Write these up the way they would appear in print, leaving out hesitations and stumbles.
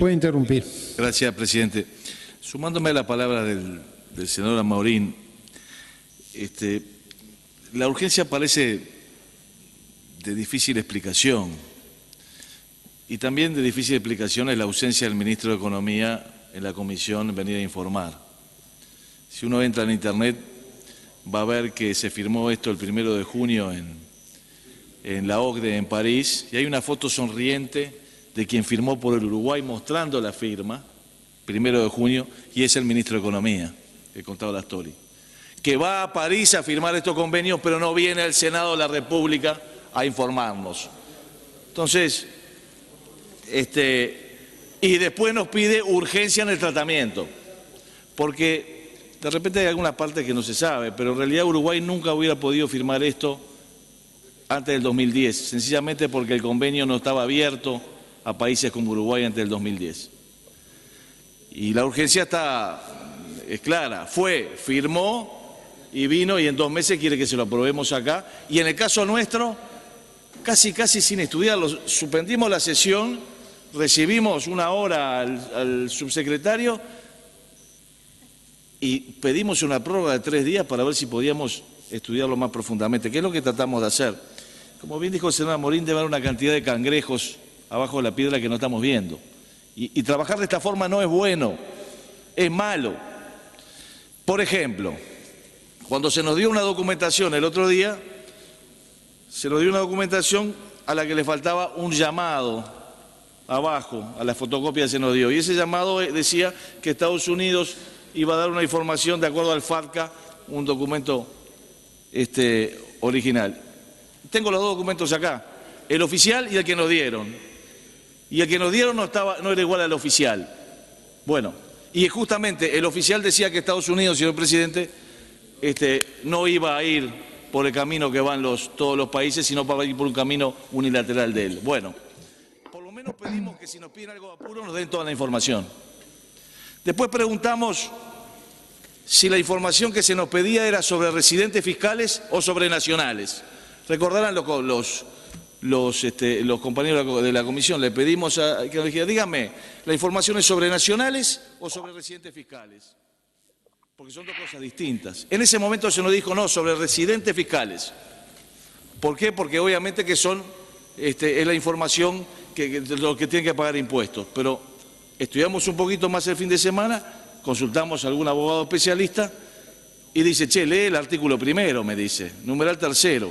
Puede interrumpir. Gracias, presidente. Sumándome a la palabra del senador Amorín, la urgencia parece de difícil explicación y también de difícil explicación es la ausencia del ministro de Economía en la comisión venir a informar. Si uno entra en Internet va a ver que se firmó esto el 1 de junio en la OCDE en París y hay una foto sonriente de quien firmó por el Uruguay mostrando la firma, 1 de junio, y es el ministro de Economía, el contador Astori, que va a París a firmar estos convenios, pero no viene al Senado de la República a informarnos. Entonces, y después nos pide urgencia en el tratamiento, porque de repente hay algunas partes que no se sabe, pero en realidad Uruguay nunca hubiera podido firmar esto antes del 2010, sencillamente porque el convenio no estaba abierto a países como Uruguay antes del 2010. Y la urgencia es clara, firmó y vino y en 2 meses quiere que se lo aprobemos acá. Y en el caso nuestro, casi sin estudiarlo, suspendimos la sesión, recibimos 1 hora al subsecretario y pedimos una prórroga de 3 días para ver si podíamos estudiarlo más profundamente, que es lo que tratamos de hacer. Como bien dijo el senador Amorín, debe haber una cantidad de cangrejos abajo de la piedra que no estamos viendo. Y trabajar de esta forma no es bueno, es malo. Por ejemplo, cuando se nos dio una documentación el otro día, se nos dio una documentación a la que le faltaba un llamado abajo, a la fotocopia se nos dio. Y ese llamado decía que Estados Unidos iba a dar una información de acuerdo al FATCA, un documento original. Tengo los 2 documentos acá, el oficial y el que nos dieron. Y el que nos dieron no era igual al oficial. Bueno, y justamente el oficial decía que Estados Unidos, señor presidente, no iba a ir por el camino que van todos los países, sino para ir por un camino unilateral de él. Bueno, por lo menos pedimos que si nos piden algo de apuro nos den toda la información. Después preguntamos si la información que se nos pedía era sobre residentes fiscales o sobre nacionales. Recordarán los compañeros de la comisión, le pedimos que nos dijera, dígame, ¿la información es sobre nacionales o sobre residentes fiscales? Porque son 2 cosas distintas. En ese momento se nos dijo, no, sobre residentes fiscales. ¿Por qué? Porque obviamente que es la información de los que tienen que pagar impuestos. Pero estudiamos un poquito más el fin de semana, consultamos a algún abogado especialista y dice, che, lee el artículo 1, me dice, numeral 3.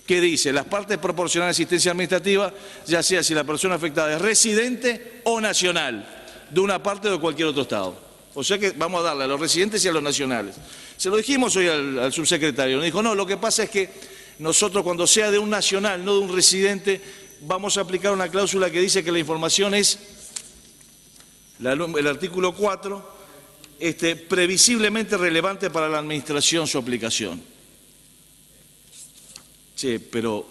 ¿Qué dice? Las partes proporcionales de asistencia administrativa, ya sea si la persona afectada es residente o nacional, de una parte o de cualquier otro estado. O sea que vamos a darle a los residentes y a los nacionales. Se lo dijimos hoy al subsecretario, nos dijo, no, lo que pasa es que nosotros cuando sea de un nacional, no de un residente, vamos a aplicar una cláusula que dice que la información es, el artículo 4, previsiblemente relevante para la administración su aplicación. Sí, pero,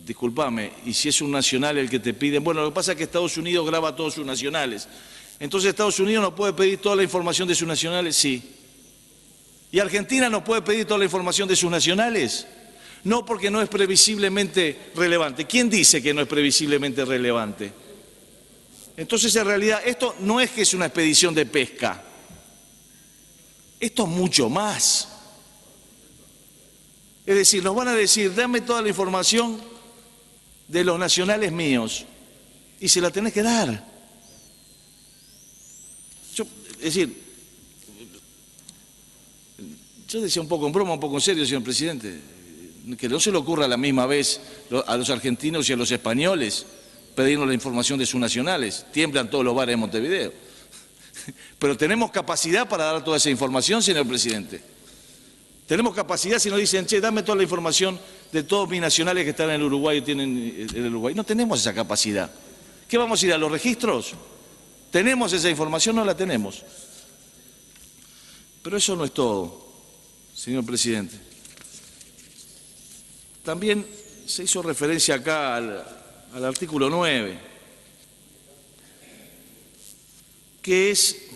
discúlpame, ¿y si es un nacional el que te piden? Bueno, lo que pasa es que Estados Unidos graba a todos sus nacionales. Entonces, ¿Estados Unidos nos puede pedir toda la información de sus nacionales? Sí. ¿Y Argentina nos puede pedir toda la información de sus nacionales? No, porque no es previsiblemente relevante. ¿Quién dice que no es previsiblemente relevante? Entonces, en realidad, esto no es que es una expedición de pesca. Esto es mucho más. Es decir, nos van a decir, dame toda la información de los nacionales míos y se la tenés que dar. Yo decía un poco en broma, un poco en serio, señor presidente, que no se le ocurra a la misma vez a los argentinos y a los españoles pedirnos la información de sus nacionales. Tiemblan todos los bares de Montevideo. Pero tenemos capacidad para dar toda esa información, señor presidente. Tenemos capacidad si nos dicen, che, dame toda la información de todos mis nacionales que están en el Uruguay y tienen en el Uruguay. No tenemos esa capacidad. ¿Qué vamos a ir a los registros? ¿Tenemos esa información? No la tenemos. Pero eso no es todo, señor presidente. También se hizo referencia acá al artículo 9, que es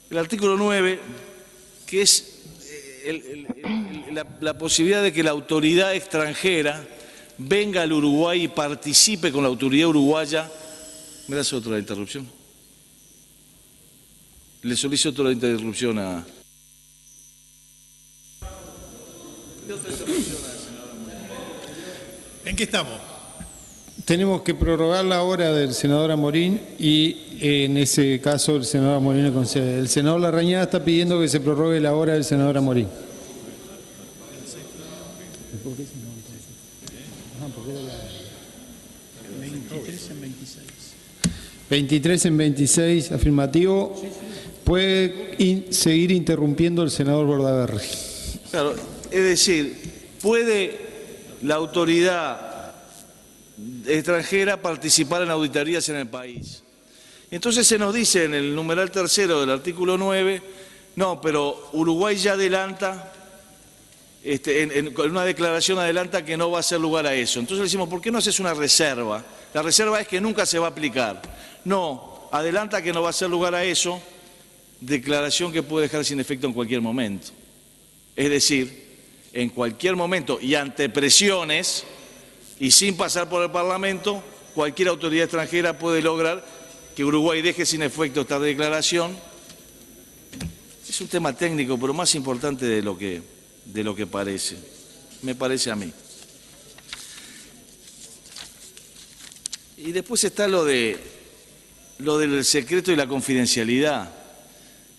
el artículo 9, que es la posibilidad de que la autoridad extranjera venga al Uruguay y participe con la autoridad uruguaya. ¿Me das otra interrupción? Le solicito la interrupción a... ¿En qué estamos? Tenemos que prorrogar la hora del senador Amorín y en ese caso el senador Amorín le concede. El senador Larrañaga está pidiendo que se prorrogue la hora del senador Amorín. 23 en 26, afirmativo. Puede seguir interrumpiendo el senador Bordaberry. Claro, es decir, puede la autoridad extranjera participar en auditorías en el país. Entonces se nos dice en el numeral tercero del artículo 9, no, pero Uruguay ya adelanta, en una declaración adelanta que no va a hacer lugar a eso. Entonces le decimos, ¿por qué no haces una reserva? La reserva es que nunca se va a aplicar. No, adelanta que no va a hacer lugar a eso, declaración que puede dejar sin efecto en cualquier momento. Es decir, en cualquier momento y ante presiones y sin pasar por el Parlamento, cualquier autoridad extranjera puede lograr que Uruguay deje sin efecto esta declaración. Es un tema técnico, pero más importante de lo que parece, me parece a mí. Y después está lo del secreto y la confidencialidad.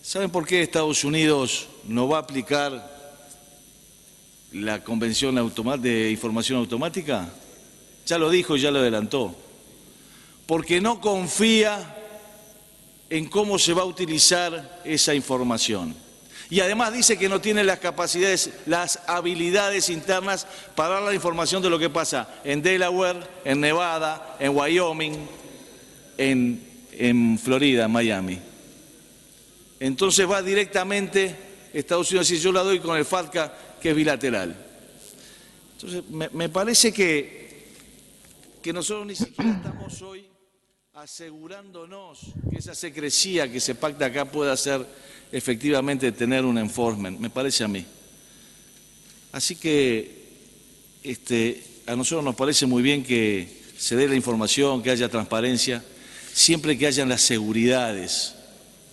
¿Saben por qué Estados Unidos no va a aplicar la Convención de Información Automática? Ya lo dijo y ya lo adelantó. Porque no confía en cómo se va a utilizar esa información. Y además dice que no tiene las capacidades, las habilidades internas para dar la información de lo que pasa en Delaware, en Nevada, en Wyoming, en Florida, en Miami. Entonces va directamente Estados Unidos y yo la doy con el FATCA, que es bilateral. Entonces me parece que nosotros ni siquiera estamos hoy asegurándonos que esa secrecía que se pacta acá pueda ser efectivamente tener un enforcement, me parece a mí. Así que a nosotros nos parece muy bien que se dé la información, que haya transparencia, siempre que hayan las seguridades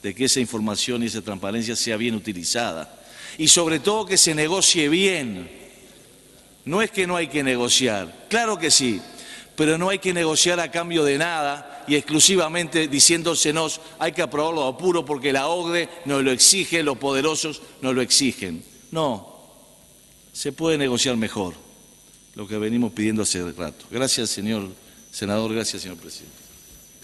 de que esa información y esa transparencia sea bien utilizada. Y sobre todo que se negocie bien. No es que no hay que negociar, claro que sí, pero no hay que negociar a cambio de nada y exclusivamente diciéndosenos hay que aprobarlo a apuro porque la OCDE nos lo exige, los poderosos nos lo exigen. No, se puede negociar mejor, lo que venimos pidiendo hace rato. Gracias, señor senador, gracias, señor presidente.